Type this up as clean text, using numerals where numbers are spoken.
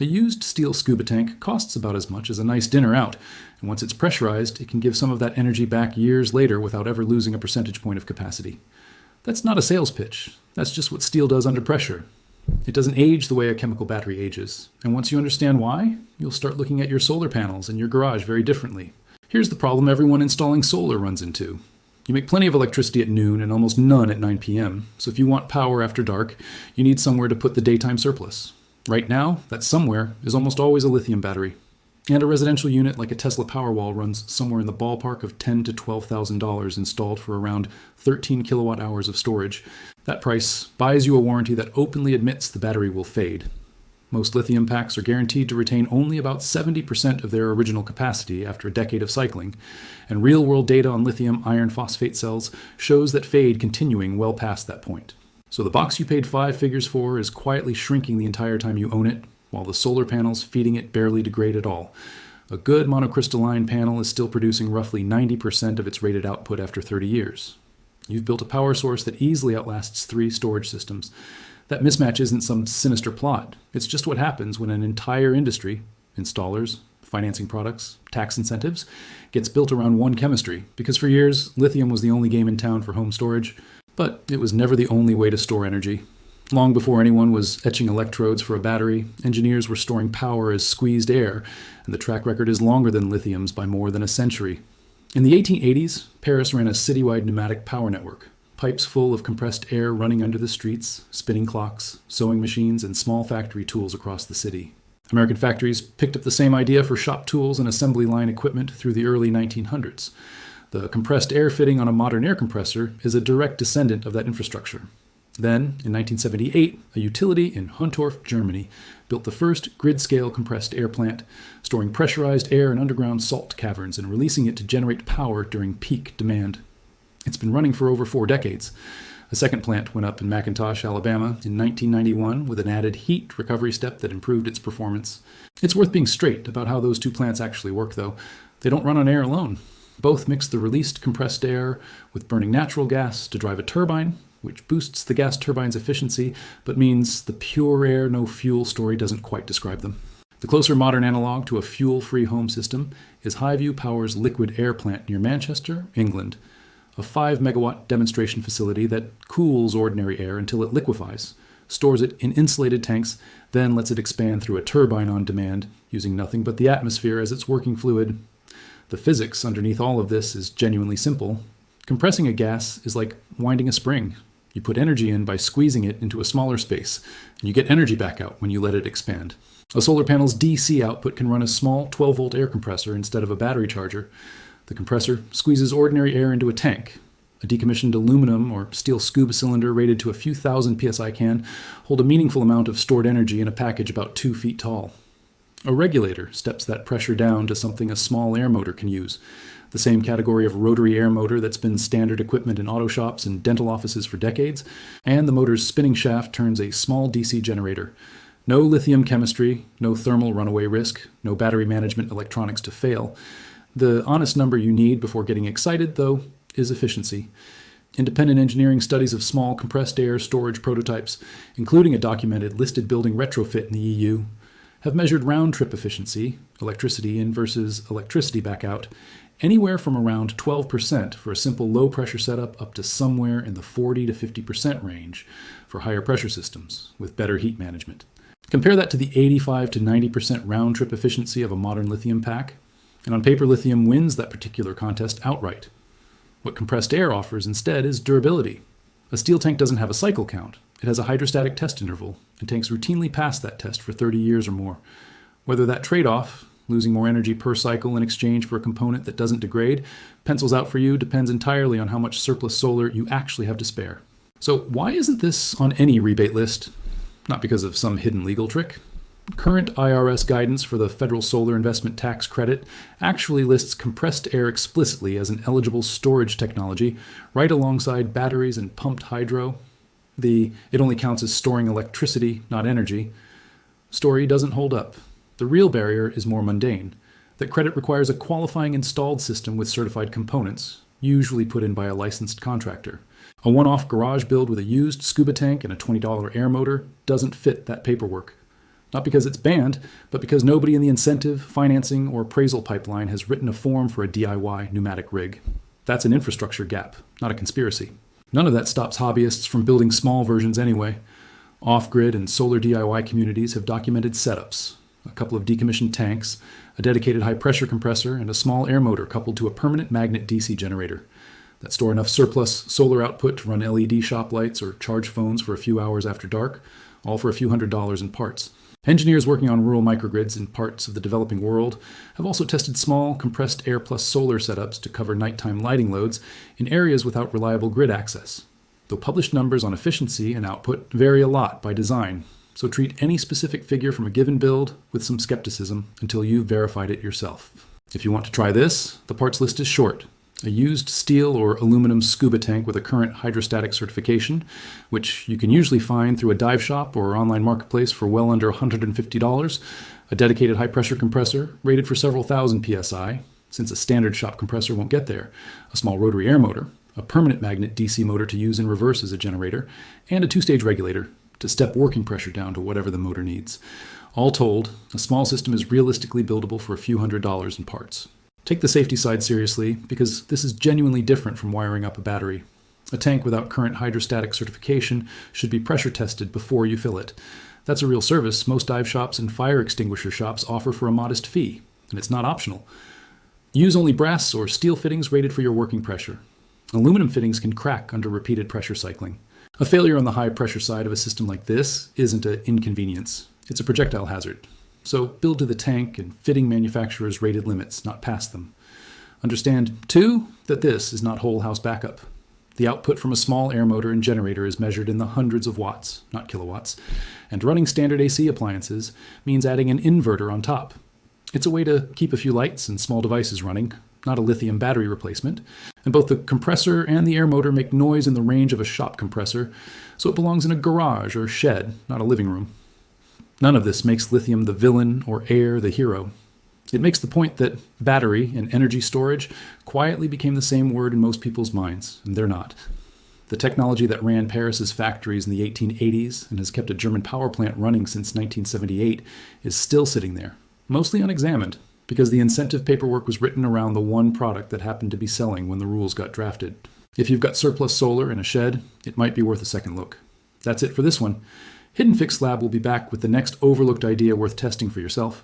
A used steel scuba tank costs about as much as a nice dinner out, and once it's pressurized, it can give some of that energy back years later without ever losing a percentage point of capacity. That's not a sales pitch. That's just what steel does under pressure. It doesn't age the way a chemical battery ages, and once you understand why, you'll start looking at your solar panels in your garage very differently. Here's the problem everyone installing solar runs into. You make plenty of electricity at noon and almost none at 9 p.m., so if you want power after dark, you need somewhere to put the daytime surplus. Right now, that somewhere is almost always a lithium battery. And a residential unit like a Tesla Powerwall runs somewhere in the ballpark of $10,000 to $12,000 installed for around 13 kilowatt hours of storage. That price buys you a warranty that openly admits the battery will fade. Most lithium packs are guaranteed to retain only about 70% of their original capacity after a decade of cycling, and real-world data on lithium iron phosphate cells shows that fade continuing well past that point. So the box you paid 5 figures for is quietly shrinking the entire time you own it, while the solar panels feeding it barely degrade at all. A good monocrystalline panel is still producing roughly 90% of its rated output after 30 years. You've built a power source that easily outlasts 3 storage systems. That mismatch isn't some sinister plot. It's just what happens when an entire industry, installers, financing products, tax incentives, gets built around one chemistry, because for years, lithium was the only game in town for home storage. But it was never the only way to store energy. Long before anyone was etching electrodes for a battery, engineers were storing power as squeezed air, and the track record is longer than lithium's by more than a century. In the 1880s, Paris ran a citywide pneumatic power network, pipes full of compressed air running under the streets, spinning clocks, sewing machines, and small factory tools across the city. American factories picked up the same idea for shop tools and assembly line equipment through the early 1900s. The compressed air fitting on a modern air compressor is a direct descendant of that infrastructure. Then, in 1978, a utility in Huntorf, Germany, built the first grid-scale compressed air plant, storing pressurized air in underground salt caverns and releasing it to generate power during peak demand. It's been running for over 4 decades. A second plant went up in McIntosh, Alabama, in 1991 with an added heat recovery step that improved its performance. It's worth being straight about how those 2 plants actually work, though. They don't run on air alone. Both mix the released compressed air with burning natural gas to drive a turbine, which boosts the gas turbine's efficiency, but means the pure air, no fuel story doesn't quite describe them. The closer modern analog to a fuel-free home system is Highview Power's liquid air plant near Manchester, England, a 5-megawatt demonstration facility that cools ordinary air until it liquefies, stores it in insulated tanks, then lets it expand through a turbine on demand, using nothing but the atmosphere as its working fluid. The physics underneath all of this is genuinely simple. Compressing a gas is like winding a spring. You put energy in by squeezing it into a smaller space, and you get energy back out when you let it expand. A solar panel's DC output can run a small 12-volt air compressor instead of a battery charger. The compressor squeezes ordinary air into a tank. A decommissioned aluminum or steel scuba cylinder rated to a few thousand psi can hold a meaningful amount of stored energy in a package about 2 feet tall. A regulator steps that pressure down to something a small air motor can use, the same category of rotary air motor that's been standard equipment in auto shops and dental offices for decades, and the motor's spinning shaft turns a small DC generator. No lithium chemistry, no thermal runaway risk, no battery management electronics to fail. The honest number you need before getting excited, though, is efficiency. Independent engineering studies of small compressed air storage prototypes, including a documented listed building retrofit in the EU, have measured round-trip efficiency, electricity in versus electricity back out, anywhere from around 12% for a simple low-pressure setup up to somewhere in the 40 to 50% range for higher pressure systems with better heat management. Compare that to the 85 to 90% round-trip efficiency of a modern lithium pack, and on paper lithium wins that particular contest outright. What compressed air offers instead is durability. A steel tank doesn't have a cycle count. It has a hydrostatic test interval, and tanks routinely pass that test for 30 years or more. Whether that trade-off, losing more energy per cycle in exchange for a component that doesn't degrade, pencils out for you depends entirely on how much surplus solar you actually have to spare. So why isn't this on any rebate list? Not because of some hidden legal trick. Current IRS guidance for the federal solar investment tax credit actually lists compressed air explicitly as an eligible storage technology, right alongside batteries and pumped hydro. It only counts as storing electricity, not energy, story doesn't hold up. The real barrier is more mundane. That credit requires a qualifying installed system with certified components, usually put in by a licensed contractor. A one-off garage build with a used scuba tank and a $20 air motor doesn't fit that paperwork. Not because it's banned, but because nobody in the incentive, financing, or appraisal pipeline has written a form for a DIY pneumatic rig. That's an infrastructure gap, not a conspiracy. None of that stops hobbyists from building small versions anyway. Off-grid and solar DIY communities have documented setups, a couple of decommissioned tanks, a dedicated high-pressure compressor, and a small air motor coupled to a permanent magnet DC generator that store enough surplus solar output to run LED shop lights or charge phones for a few hours after dark, all for a few $100s in parts. Engineers working on rural microgrids in parts of the developing world have also tested small, compressed air plus solar setups to cover nighttime lighting loads in areas without reliable grid access, though published numbers on efficiency and output vary a lot by design, so treat any specific figure from a given build with some skepticism until you've verified it yourself. If you want to try this, the parts list is short. A used steel or aluminum scuba tank with a current hydrostatic certification, which you can usually find through a dive shop or online marketplace for well under $150, a dedicated high-pressure compressor rated for several thousand psi, since a standard shop compressor won't get there, a small rotary air motor, a permanent magnet DC motor to use in reverse as a generator, and a two-stage regulator to step working pressure down to whatever the motor needs. All told, a small system is realistically buildable for a few $100s in parts. Take the safety side seriously, because this is genuinely different from wiring up a battery. A tank without current hydrostatic certification should be pressure tested before you fill it. That's a real service most dive shops and fire extinguisher shops offer for a modest fee, and it's not optional. Use only brass or steel fittings rated for your working pressure. Aluminum fittings can crack under repeated pressure cycling. A failure on the high pressure side of a system like this isn't an inconvenience. It's a projectile hazard. So build to the tank and fitting manufacturers' rated limits, not past them. Understand, too, that this is not whole house backup. The output from a small air motor and generator is measured in the hundreds of watts, not kilowatts, and running standard AC appliances means adding an inverter on top. It's a way to keep a few lights and small devices running, not a lithium battery replacement, and both the compressor and the air motor make noise in the range of a shop compressor, so it belongs in a garage or shed, not a living room. None of this makes lithium the villain or air the hero. It makes the point that battery and energy storage quietly became the same word in most people's minds, and they're not. The technology that ran Paris's factories in the 1880s and has kept a German power plant running since 1978 is still sitting there, mostly unexamined, because the incentive paperwork was written around the one product that happened to be selling when the rules got drafted. If you've got surplus solar in a shed, it might be worth a second look. That's it for this one. Hidden Fix Lab will be back with the next overlooked idea worth testing for yourself.